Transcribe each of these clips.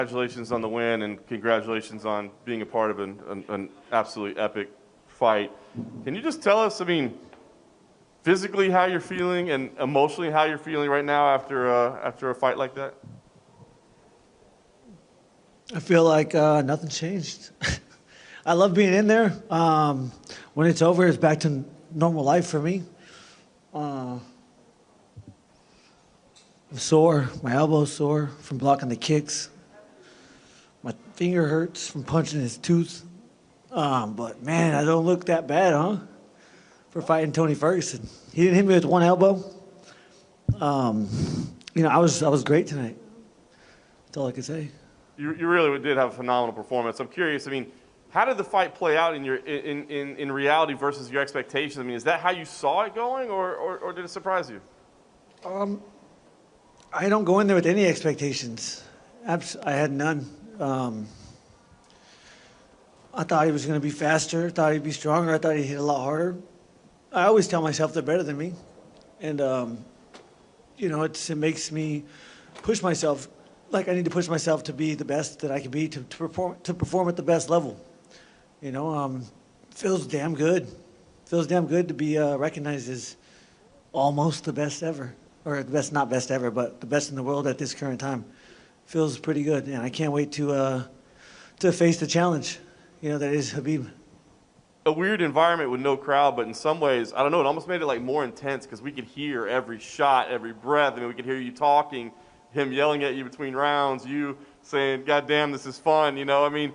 Congratulations on the win, and congratulations on being a part of an absolutely epic fight. Can you just tell us, I mean, physically how you're feeling and emotionally how you're feeling right now after a fight like that? I feel like nothing changed. I love being in there. When it's over, it's back to normal life for me. I'm sore. My elbow's sore from blocking the kicks. My finger hurts from punching his tooth. But man, I don't look that bad, huh? For fighting Tony Ferguson. He didn't hit me with one elbow. I was great tonight. That's all I can say. You really did have a phenomenal performance. I'm curious, I mean, how did the fight play out in reality versus your expectations? I mean, is that how you saw it going, or did it surprise you? I don't go in there with any expectations. I had none. I thought he was going to be faster. I thought he'd be stronger. I thought he'd hit a lot harder. I always tell myself they're better than me. And, it makes me push myself. Like I need to push myself to be the best that I can be, to perform at the best level. Feels damn good. Feels damn good to be recognized as almost the best ever. Or the best, not best ever, but the best in the world at this current time. Feels pretty good, and I can't wait to face the challenge, that is Khabib. A weird environment with no crowd, but in some ways, I don't know, it almost made it like more intense because we could hear every shot, every breath. I mean, we could hear you talking, him yelling at you between rounds, you saying, "God damn, this is fun," I mean,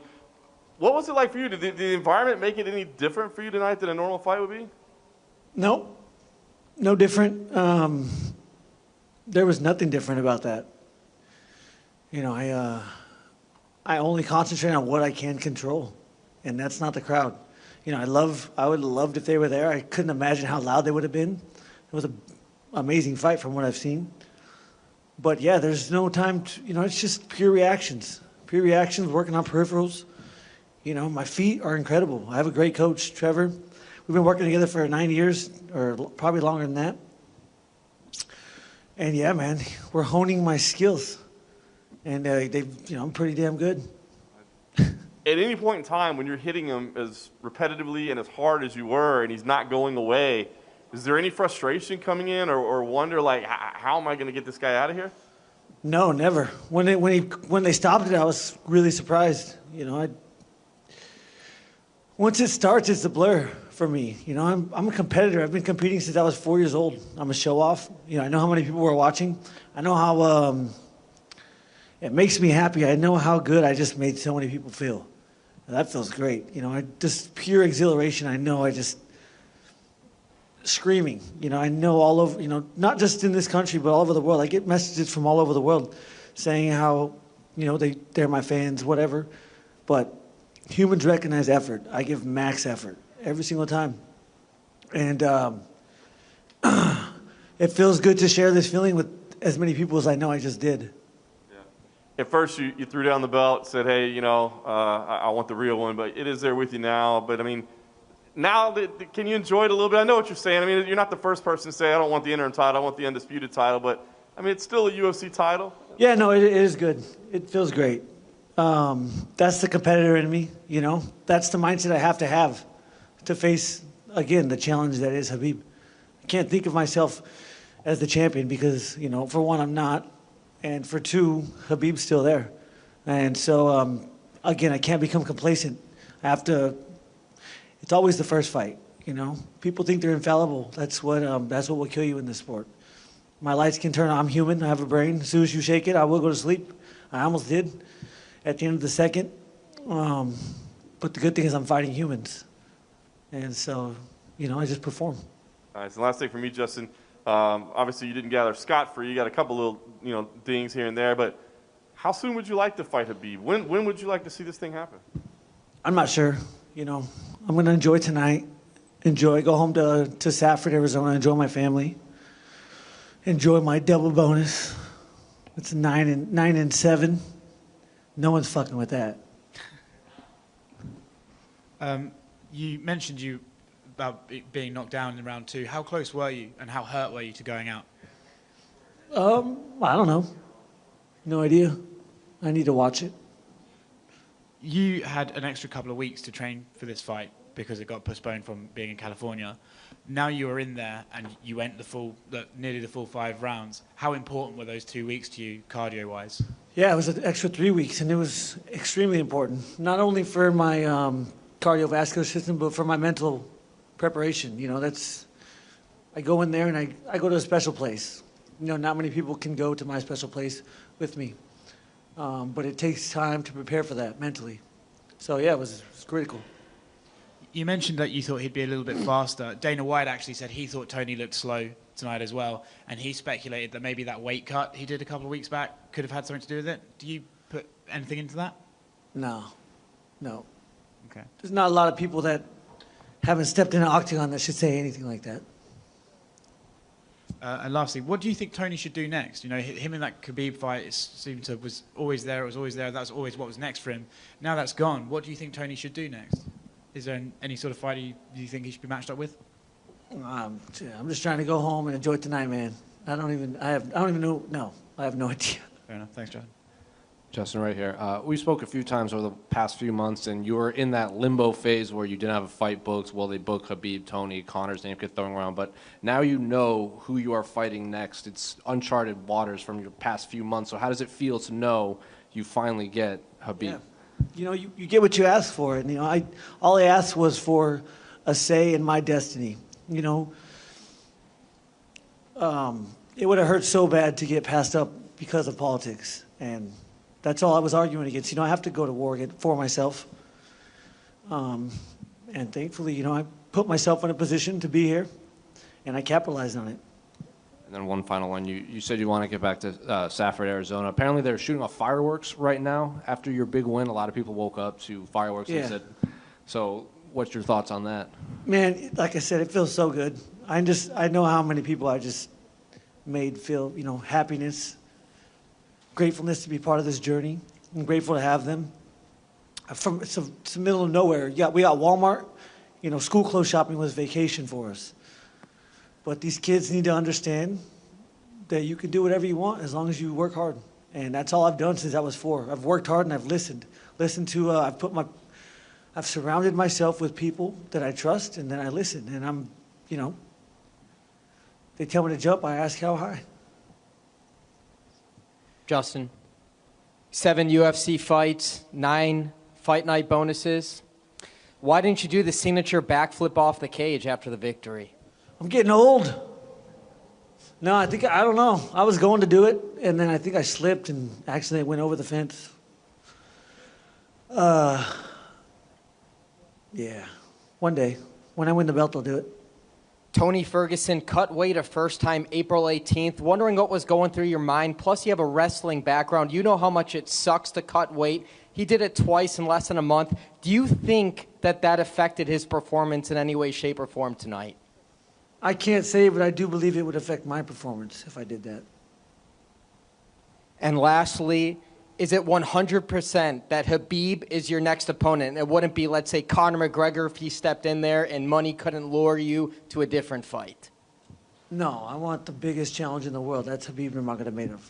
what was it like for you? Did the environment make it any different for you tonight than a normal fight would be? No different. There was nothing different about that. I only concentrate on what I can control, and that's not the crowd. I would have loved if they were there. I couldn't imagine how loud they would have been. It was an amazing fight from what I've seen. But yeah, there's no time to, it's just pure reactions. Pure reactions, working on peripherals. My feet are incredible. I have a great coach, Trevor. We've been working together for 9 years, or probably longer than that. And yeah, man, we're honing my skills. And I'm pretty damn good. At any point in time when you're hitting him as repetitively and as hard as you were and he's not going away, is there any frustration coming in or wonder, like, how am I going to get this guy out of here? No, never. When they stopped it, I was really surprised. Once it starts, it's a blur for me. I'm a competitor. I've been competing since I was 4 years old. I'm a show-off. I know how many people were watching. I know how it makes me happy. I know how good I just made so many people feel. That feels great. Just pure exhilaration. I know I just screaming. I know all over, not just in this country, but all over the world. I get messages from all over the world saying how, they're my fans, whatever. But humans recognize effort. I give max effort every single time. And it feels good to share this feeling with as many people as I know I just did. At first, you threw down the belt, said, "Hey, I want the real one," but it is there with you now. But I mean, now can you enjoy it a little bit? I know what you're saying. I mean, you're not the first person to say, "I don't want the interim title, I want the undisputed title." But I mean, it's still a UFC title. Yeah, no, it is good. It feels great. That's the competitor in me. That's the mindset I have to face again the challenge that is Khabib. I can't think of myself as the champion because for one, I'm not. And for two, Khabib's still there. And so, again, I can't become complacent. I have to, it's always the first fight, People think they're infallible. That's what will kill you in this sport. My lights can turn on. I'm human. I have a brain. As soon as you shake it, I will go to sleep. I almost did at the end of the second. But the good thing is I'm fighting humans. And so, I just perform. All right, so last thing for me, Justin. Obviously, you didn't gather scot-free. You got a couple little, dings here and there. But how soon would you like to fight Khabib? When would you like to see this thing happen? I'm not sure. I'm going to enjoy tonight. Go home to Safford, Arizona. Enjoy my family. Enjoy my double bonus. It's 9 and 7. No one's fucking with that. You mentioned about being knocked down in round 2. How close were you and how hurt were you to going out? I don't know. No idea. I need to watch it. You had an extra couple of weeks to train for this fight because it got postponed from being in California. Now you were in there and you went nearly the full 5 rounds. How important were those 2 weeks to you, cardio-wise? Yeah, it was an extra 3 weeks, and it was extremely important, not only for my cardiovascular system, but for my mental preparation. You know, I go in there and I go to a special place. You know, not many people can go to my special place with me. But it takes time to prepare for that mentally. So, yeah, it was critical. You mentioned that you thought he'd be a little bit faster. Dana White actually said he thought Tony looked slow tonight as well, and he speculated that maybe that weight cut he did a couple of weeks back could have had something to do with it. Do you put anything into that? No. Okay. There's not a lot of people that haven't stepped in an octagon that should say anything like that. And lastly, what do you think Tony should do next? You know, him in that Khabib fight was always there. It was always there. That was always what was next for him. Now that's gone. What do you think Tony should do next? Is there any sort of fight you think he should be matched up with? I'm just trying to go home and enjoy tonight, man. I don't even know. No, I have no idea. Fair enough. Thanks, John. Justin, right here. We spoke a few times over the past few months, and you were in that limbo phase where you didn't have a fight booked. Well, they booked Khabib, Tony, Connor's name kept throwing around, but now you know who you are fighting next. It's uncharted waters from your past few months. So how does it feel to know you finally get Khabib? Yeah. You know, you get what you ask for, and you know, all I asked was for a say in my destiny. You know, it would have hurt so bad to get passed up because of politics, and that's all I was arguing against. You know, I have to go to war for myself, and thankfully, you know, I put myself in a position to be here, and I capitalized on it. And then one final one. You said you want to get back to Safford, Arizona. Apparently they're shooting off fireworks right now after your big win. A lot of people woke up to fireworks and said, so what's your thoughts on that? Man, like I said, it feels so good. I know how many people I just made feel, you know, happiness, gratefulness to be part of this journey. I'm grateful to have them. It's the middle of nowhere. Yeah, we got Walmart. You know, school clothes shopping was vacation for us. But these kids need to understand that you can do whatever you want as long as you work hard. And that's all I've done since I was 4. I've worked hard and I've listened. I've surrounded myself with people that I trust, and then I listen. And I'm, you know, they tell me to jump, I ask how high. Justin, 7 UFC fights, 9 fight night bonuses. Why didn't you do the signature backflip off the cage after the victory? I'm getting old. No, I don't know. I was going to do it, and then I think I slipped and accidentally went over the fence. Yeah. One day, when I win the belt, I'll do it. Tony Ferguson cut weight a first time April 18th. Wondering what was going through your mind. Plus, you have a wrestling background. You know how much it sucks to cut weight. He did it twice in less than a month. Do you think that affected his performance in any way, shape, or form tonight? I can't say, but I do believe it would affect my performance if I did that. And lastly, is it 100% that Khabib is your next opponent? It wouldn't be, let's say, Conor McGregor if he stepped in there and money couldn't lure you to a different fight. No, I want the biggest challenge in the world. That's Khabib Nurmagomedov.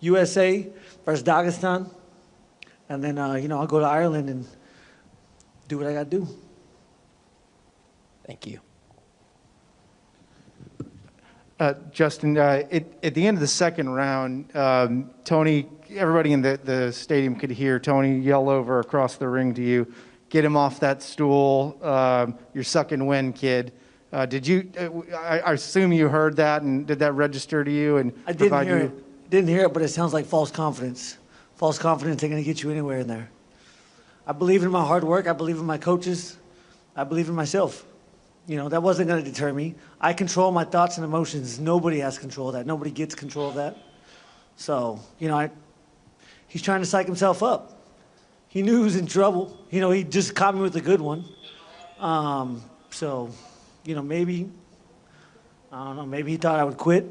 USA versus Dagestan. And then, you know, I'll go to Ireland and do what I got to do. Thank you. Justin, at the end of the second round, Tony, everybody in the stadium could hear Tony yell over across the ring to you, "Get him off that stool. You're sucking wind, kid." Did you? I assume you heard that, and did that register to you? And I didn't hear it. Didn't hear it, but it sounds like false confidence. False confidence ain't gonna get you anywhere in there. I believe in my hard work. I believe in my coaches. I believe in myself. You know, that wasn't going to deter me. I control my thoughts and emotions. Nobody has control of that. Nobody gets control of that. So, you know, he's trying to psych himself up. He knew he was in trouble. You know, he just caught me with a good one. So, you know, maybe, I don't know, maybe he thought I would quit.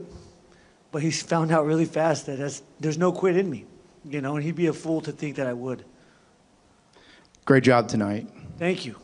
But he found out really fast that there's no quit in me. You know, and he'd be a fool to think that I would. Great job tonight. Thank you.